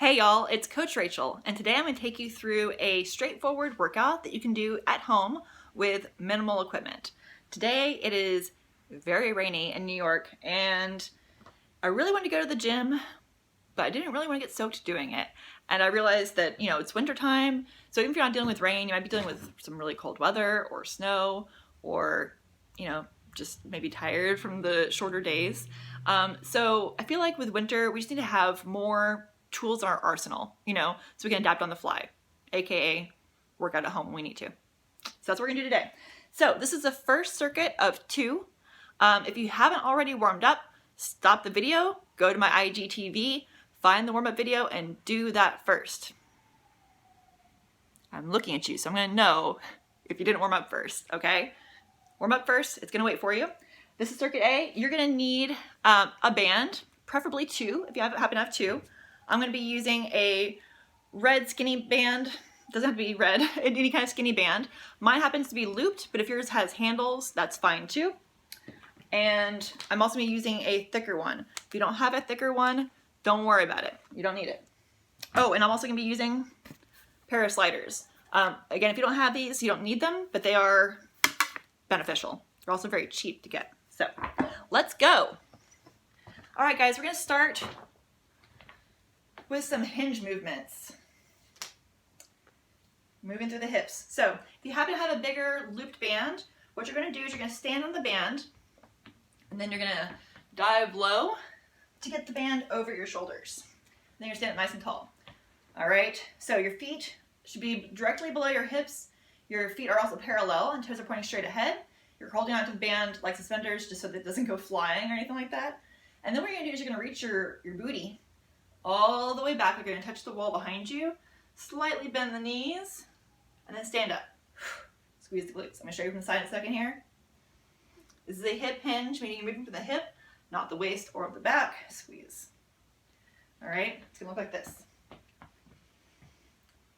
Hey y'all, it's Coach Rachel, and today I'm going to take you through a straightforward workout that you can do at home with minimal equipment. Today it is very rainy in New York, and I really wanted to go to the gym, but I didn't really want to get soaked doing it. And I realized that, it's winter time, so even if you're not dealing with rain, you might be dealing with some really cold weather or snow, or, just maybe tired from the shorter days. So I feel like with winter, we just need to have more tools in our arsenal, so we can adapt on the fly, aka work out at home when we need to. So that's what we're gonna do today. So this is the first circuit of 2. If you haven't already warmed up, stop the video, go to my IGTV, find the warm-up video, and do that first. I'm looking at you, so I'm gonna know if you didn't warm up first, okay? Warm up first, it's gonna wait for you. This is circuit A. You're gonna need a band, preferably 2, if you happen to have 2. I'm gonna be using a red skinny band. Doesn't have to be red, any kind of skinny band. Mine happens to be looped, but if yours has handles, that's fine too. And I'm also gonna be using a thicker one. If you don't have a thicker one, don't worry about it. You don't need it. Oh, and I'm also gonna be using a pair of sliders. Again, if you don't have these, you don't need them, but they are beneficial. They're also very cheap to get. So let's go. All right, guys, we're gonna start with some hinge movements. Moving through the hips. So if you happen to have a bigger looped band, what you're gonna do is you're gonna stand on the band, and then you're gonna dive low to get the band over your shoulders. Then you're standing nice and tall. All right, so your feet should be directly below your hips. Your feet are also parallel and toes are pointing straight ahead. You're holding onto the band like suspenders just so that it doesn't go flying or anything like that. And then what you're gonna do is you're gonna reach your booty all the way back. You're gonna touch the wall behind you, slightly bend the knees, and then stand up. Squeeze the glutes. I'm gonna show you from the side in a second here. This is a hip hinge, meaning you're moving from the hip, not the waist or the back. Squeeze. All right, it's gonna look like this.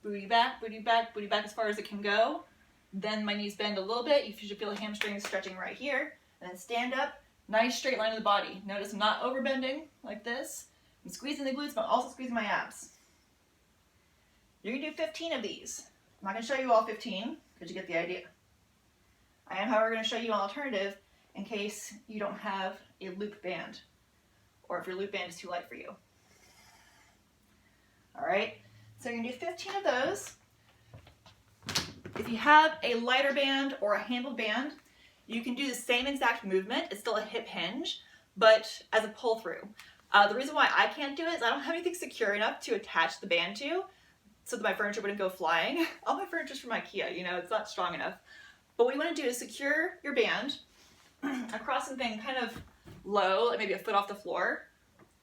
Booty back, booty back, booty back as far as it can go. Then my knees bend a little bit. You should feel the hamstrings stretching right here. And then stand up, nice straight line of the body. Notice I'm not overbending like this. I'm squeezing the glutes, but I'm also squeezing my abs. You're gonna do 15 of these. I'm not gonna show you all 15, because you get the idea. I am, however, gonna show you an alternative in case you don't have a loop band, or if your loop band is too light for you. All right, so you're gonna do 15 of those. If you have a lighter band or a handled band, you can do the same exact movement. It's still a hip hinge, but as a pull through. The reason why I can't do it is I don't have anything secure enough to attach the band to so that my furniture wouldn't go flying. All my furniture is from IKEA, it's not strong enough. But what you want to do is secure your band across something kind of low, like maybe a foot off the floor.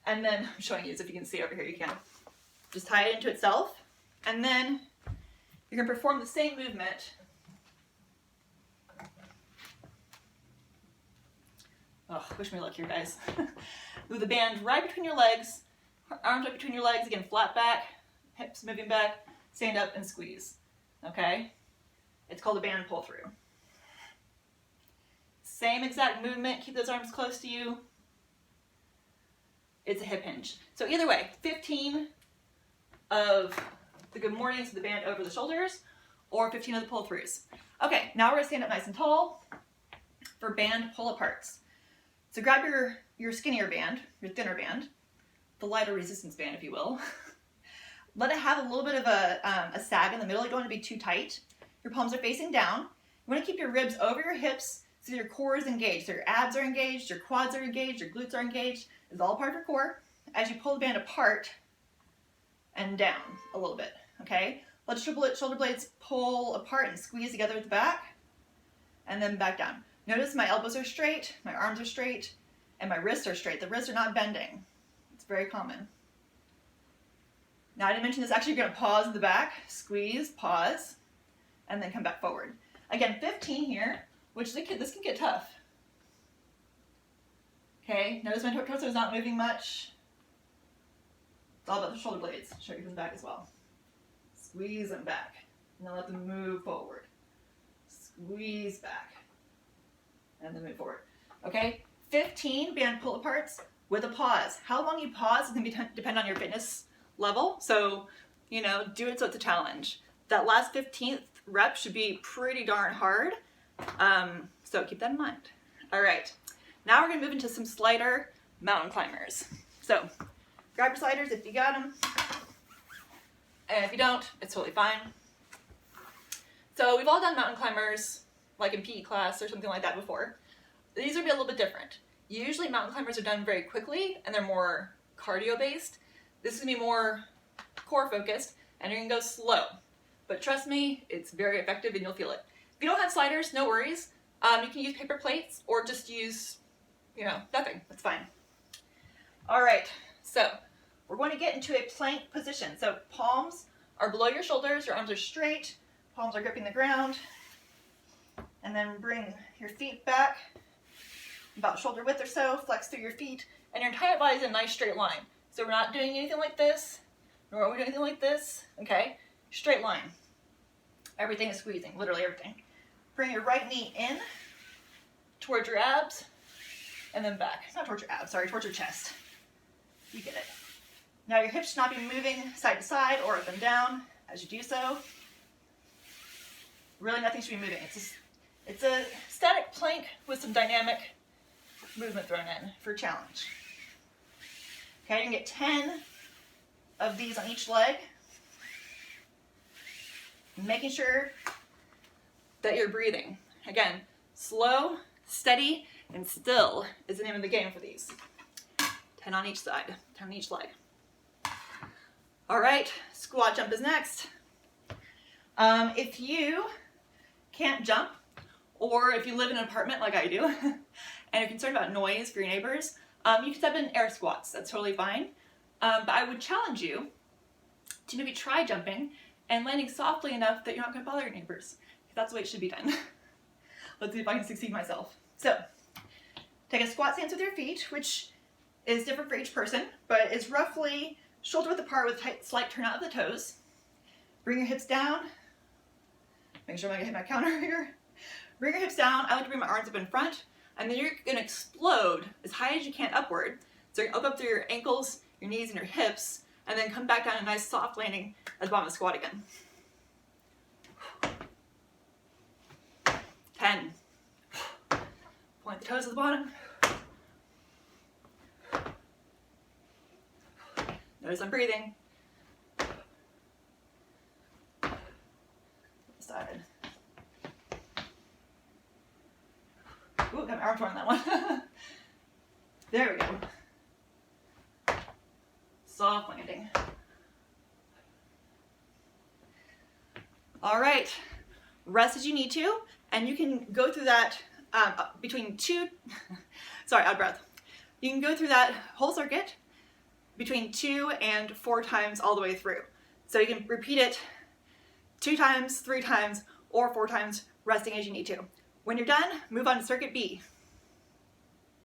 And then, I'm showing you this, if you can see over here, you can. Just tie it into itself. And then you're gonna perform the same movement. Oh, wish me luck here, guys. With the band right between your legs, arms right between your legs, again, flat back, hips moving back, stand up and squeeze, okay? It's called a band pull through. Same exact movement, keep those arms close to you. It's a hip hinge. So either way, 15 of the good mornings with the band over the shoulders, or 15 of the pull throughs. Okay, now we're gonna stand up nice and tall for band pull aparts. So grab your skinnier band, your thinner band, the lighter resistance band, if you will. Let it have a little bit of a sag in the middle. You don't want to be too tight. Your palms are facing down. You want to keep your ribs over your hips so your core is engaged. So your abs are engaged, your quads are engaged, your glutes are engaged. It's all part of your core. As you pull the band apart and down a little bit, okay? Let your shoulder blades pull apart and squeeze together at the back, and then back down. Notice my elbows are straight, my arms are straight, and my wrists are straight. The wrists are not bending. It's very common. Now I didn't mention this, actually you're gonna pause in the back, squeeze, pause, and then come back forward. Again, 15 here, which this can get tough. Okay, notice my torso is not moving much. It's all about the shoulder blades. Show you from the back as well. Squeeze them back, and then let them move forward. Squeeze back, and then move forward. Okay, 15 band pull aparts with a pause. How long you pause is going to depend on your fitness level. So, you know, do it so it's a challenge. That last 15th rep should be pretty darn hard. So keep that in mind. All right, now we're gonna move into some slider mountain climbers. So grab your sliders if you got them. And if you don't, it's totally fine. So we've all done mountain climbers, like in PE class or something like that before. These would be a little bit different. Usually mountain climbers are done very quickly and they're more cardio based. This is gonna be more core focused and you're gonna go slow. But trust me, it's very effective and you'll feel it. If you don't have sliders, no worries. You can use paper plates or just use, you know, nothing, that's fine. All right, so we're going to get into a plank position. So palms are below your shoulders, your arms are straight, palms are gripping the ground, and then bring your feet back about shoulder width or so, flex through your feet, and your entire body is in a nice straight line. So we're not doing anything like this, nor are we doing anything like this, okay? Straight line. Everything is squeezing, literally everything. Bring your right knee in towards your abs, and then back. Not towards your abs, sorry, towards your chest. You get it. Now your hips should not be moving side to side or up and down as you do so. Really nothing should be moving. It's a static plank with some dynamic movement thrown in for challenge. Okay, you can get 10 of these on each leg. Making sure that you're breathing. Again, slow, steady, and still is the name of the game for these. 10 on each side, 10 on each leg. All right, squat jump is next. If you can't jump, or if you live in an apartment like I do, and you're concerned about noise for your neighbors, you can step in air squats. That's totally fine. But I would challenge you to maybe try jumping and landing softly enough that you're not going to bother your neighbors. That's the way it should be done. Let's see if I can succeed myself. So, take a squat stance with your feet, which is different for each person, but is roughly shoulder width apart with a slight turn out of the toes. Bring your hips down. Make sure I'm going to hit my counter here. Bring your hips down. I like to bring my arms up in front, and then you're going to explode as high as you can upward. So you're going to open up through your ankles, your knees, and your hips, and then come back down a nice soft landing at the bottom of the squat again. 10. Point the toes at the bottom. Notice I'm breathing. Started. Ooh, got my arm torn on that one. There we go. Soft landing. All right, rest as you need to, and you can go through that between two, sorry, out of breath. You can go through that whole circuit between 2 and 4 times all the way through. So you can repeat it 2 times, 3 times, or 4 times, resting as you need to. When you're done, move on to circuit B.